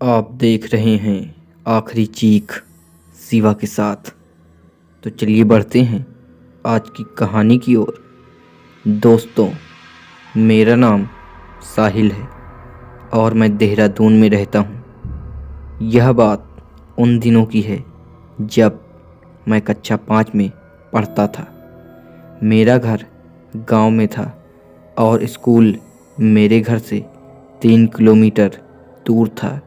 आप देख रहे हैं आखिरी चीख शिवा के साथ। तो चलिए बढ़ते हैं आज की कहानी की ओर। दोस्तों, मेरा नाम साहिल है और मैं देहरादून में रहता हूँ। यह बात उन दिनों की है जब मैं कक्षा 5 में पढ़ता था। मेरा घर गांव में था और स्कूल मेरे घर से 3 किलोमीटर दूर था।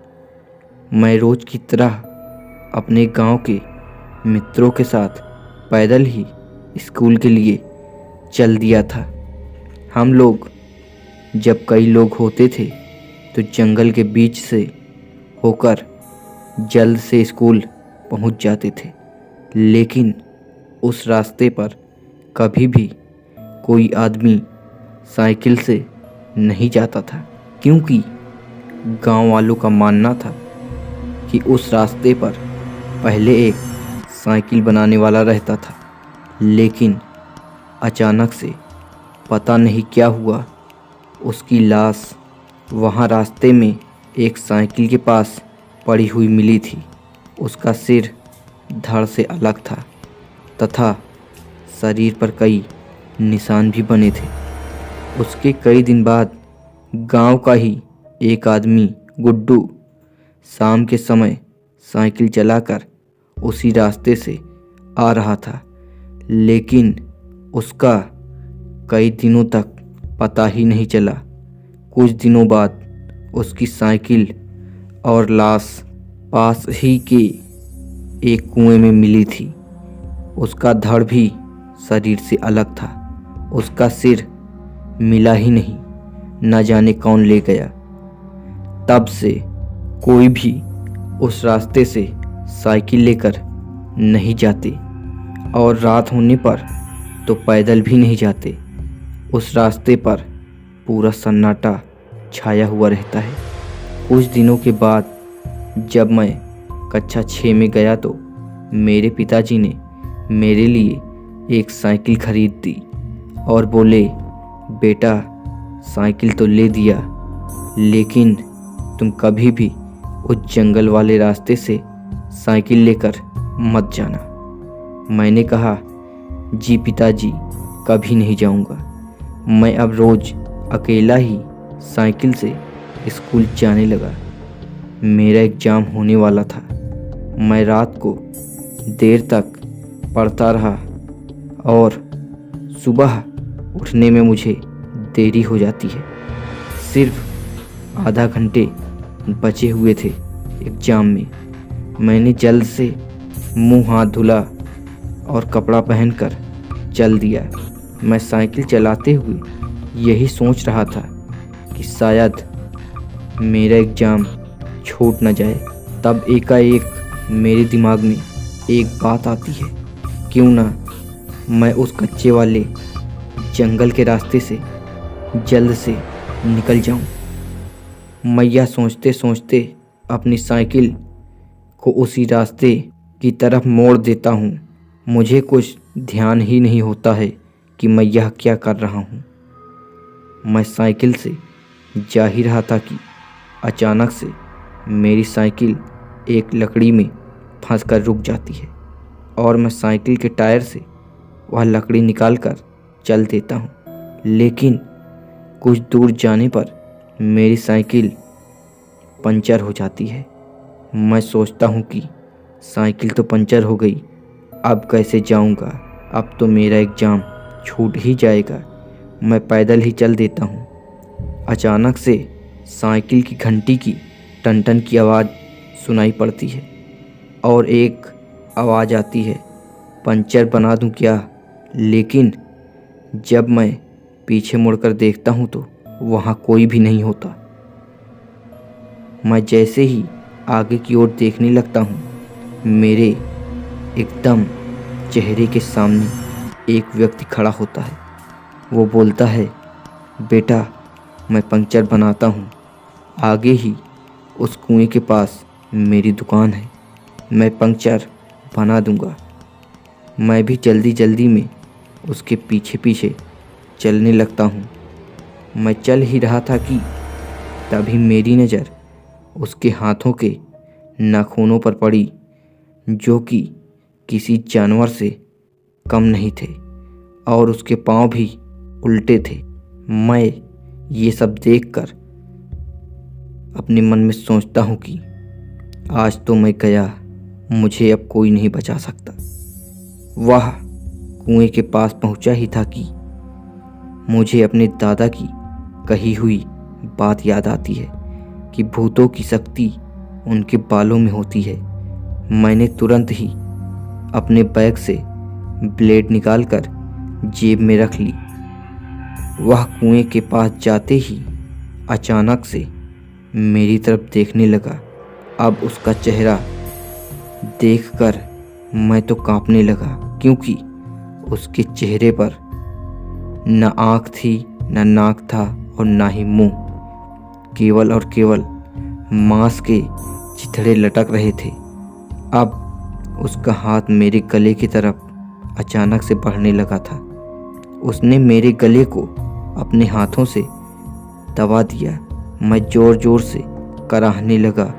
मैं रोज की तरह अपने गांव के मित्रों के साथ पैदल ही स्कूल के लिए चल दिया था। हम लोग जब कई लोग होते थे तो जंगल के बीच से होकर जल्द से स्कूल पहुंच जाते थे, लेकिन उस रास्ते पर कभी भी कोई आदमी साइकिल से नहीं जाता था, क्योंकि गांव वालों का मानना था कि उस रास्ते पर पहले एक साइकिल बनाने वाला रहता था। लेकिन अचानक से पता नहीं क्या हुआ, उसकी लाश वहाँ रास्ते में एक साइकिल के पास पड़ी हुई मिली थी। उसका सिर धड़ से अलग था तथा शरीर पर कई निशान भी बने थे। उसके कई दिन बाद गांव का ही एक आदमी गुड्डू शाम के समय साइकिल चलाकर उसी रास्ते से आ रहा था, लेकिन उसका कई दिनों तक पता ही नहीं चला। कुछ दिनों बाद उसकी साइकिल और लाश पास ही के एक कुएं में मिली थी। उसका धड़ भी शरीर से अलग था। उसका सिर मिला ही नहीं, न जाने कौन ले गया। तब से कोई भी उस रास्ते से साइकिल लेकर नहीं जाते और रात होने पर तो पैदल भी नहीं जाते। उस रास्ते पर पूरा सन्नाटा छाया हुआ रहता है। कुछ दिनों के बाद जब मैं कक्षा 6 में गया तो मेरे पिताजी ने मेरे लिए एक साइकिल खरीद दी और बोले, बेटा साइकिल तो ले दिया, लेकिन तुम कभी भी उस जंगल वाले रास्ते से साइकिल लेकर मत जाना। मैंने कहा, जी पिताजी, कभी नहीं जाऊंगा। मैं अब रोज अकेला ही साइकिल से स्कूल जाने लगा। मेरा एग्ज़ाम होने वाला था। मैं रात को देर तक पढ़ता रहा और सुबह उठने में मुझे देरी हो जाती है। सिर्फ आधा घंटे बचे हुए थे एग्ज़ाम में। मैंने जल्द से मुंह हाथ धुला और कपड़ा पहनकर चल दिया। मैं साइकिल चलाते हुए यही सोच रहा था कि शायद मेरा एग्ज़ाम छूट न जाए। तब एकाएक मेरे दिमाग में एक बात आती है, क्यों ना मैं उस कच्चे वाले जंगल के रास्ते से जल्द से निकल जाऊं। मैं यह सोचते सोचते अपनी साइकिल को उसी रास्ते की तरफ मोड़ देता हूँ। मुझे कुछ ध्यान ही नहीं होता है कि मैं यह क्या कर रहा हूँ। मैं साइकिल से जा ही रहा था कि अचानक से मेरी साइकिल एक लकड़ी में फंसकर रुक जाती है और मैं साइकिल के टायर से वह लकड़ी निकालकर चल देता हूँ। लेकिन कुछ दूर जाने पर मेरी साइकिल पंचर हो जाती है। मैं सोचता हूँ कि साइकिल तो पंचर हो गई, अब कैसे जाऊँगा? अब तो मेरा एग्ज़ाम छूट ही जाएगा। मैं पैदल ही चल देता हूँ। अचानक से साइकिल की घंटी की टन टन की आवाज़ सुनाई पड़ती है और एक आवाज़ आती है, पंचर बना दूँ क्या? लेकिन जब मैं पीछे मुड़कर देखता हूँ तो वहाँ कोई भी नहीं होता। मैं जैसे ही आगे की ओर देखने लगता हूँ, मेरे एकदम चेहरे के सामने एक व्यक्ति खड़ा होता है। वो बोलता है, बेटा मैं पंचर बनाता हूँ। आगे ही उस कुएं के पास मेरी दुकान है, मैं पंचर बना दूँगा। मैं भी जल्दी जल्दी में उसके पीछे पीछे चलने लगता हूँ। मैं चल ही रहा था कि तभी मेरी नज़र उसके हाथों के नाखूनों पर पड़ी, जो कि किसी जानवर से कम नहीं थे, और उसके पांव भी उल्टे थे। मैं ये सब देखकर अपने मन में सोचता हूँ कि आज तो मैं गया, मुझे अब कोई नहीं बचा सकता। वह कुएं के पास पहुंचा ही था कि मुझे अपने दादा की कही हुई बात याद आती है कि भूतों की शक्ति उनके बालों में होती है। मैंने तुरंत ही अपने बैग से ब्लेड निकालकर जेब में रख ली। वह कुएं के पास जाते ही अचानक से मेरी तरफ देखने लगा। अब उसका चेहरा देखकर मैं तो कांपने लगा, क्योंकि उसके चेहरे पर न आँख थी, न नाक था और ना ही मुंह। केवल और केवल मांस के चिथड़े लटक रहे थे। अब उसका हाथ मेरे गले की तरफ अचानक से बढ़ने लगा था। उसने मेरे गले को अपने हाथों से दबा दिया। मैं जोर जोर से कराहने लगा।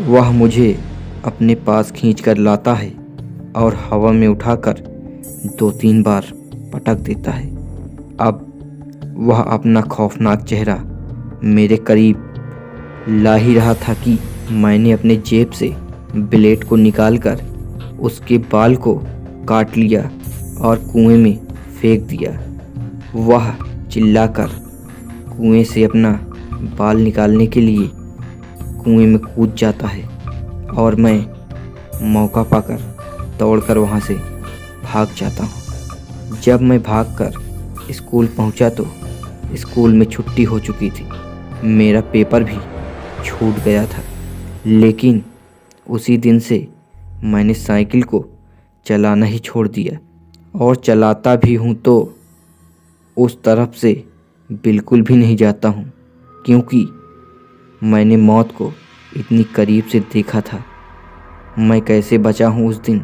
वह मुझे अपने पास खींचकर लाता है और हवा में उठाकर 2-3 बार पटक देता है। अब वह अपना खौफनाक चेहरा मेरे करीब ला ही रहा था कि मैंने अपने जेब से ब्लेड को निकालकर उसके बाल को काट लिया और कुएं में फेंक दिया। वह चिल्लाकर कुएं से अपना बाल निकालने के लिए कुएं में कूद जाता है और मैं मौका पाकर दौड़कर वहां से भाग जाता हूँ। जब मैं भागकर स्कूल पहुंचा तो स्कूल में छुट्टी हो चुकी थी। मेरा पेपर भी छूट गया था, लेकिन उसी दिन से मैंने साइकिल को चलाना ही छोड़ दिया, और चलाता भी हूँ तो उस तरफ से बिल्कुल भी नहीं जाता हूँ, क्योंकि मैंने मौत को इतनी करीब से देखा था। मैं कैसे बचा हूँ उस दिन,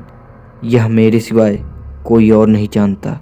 यह मेरे सिवाय कोई और नहीं जानता।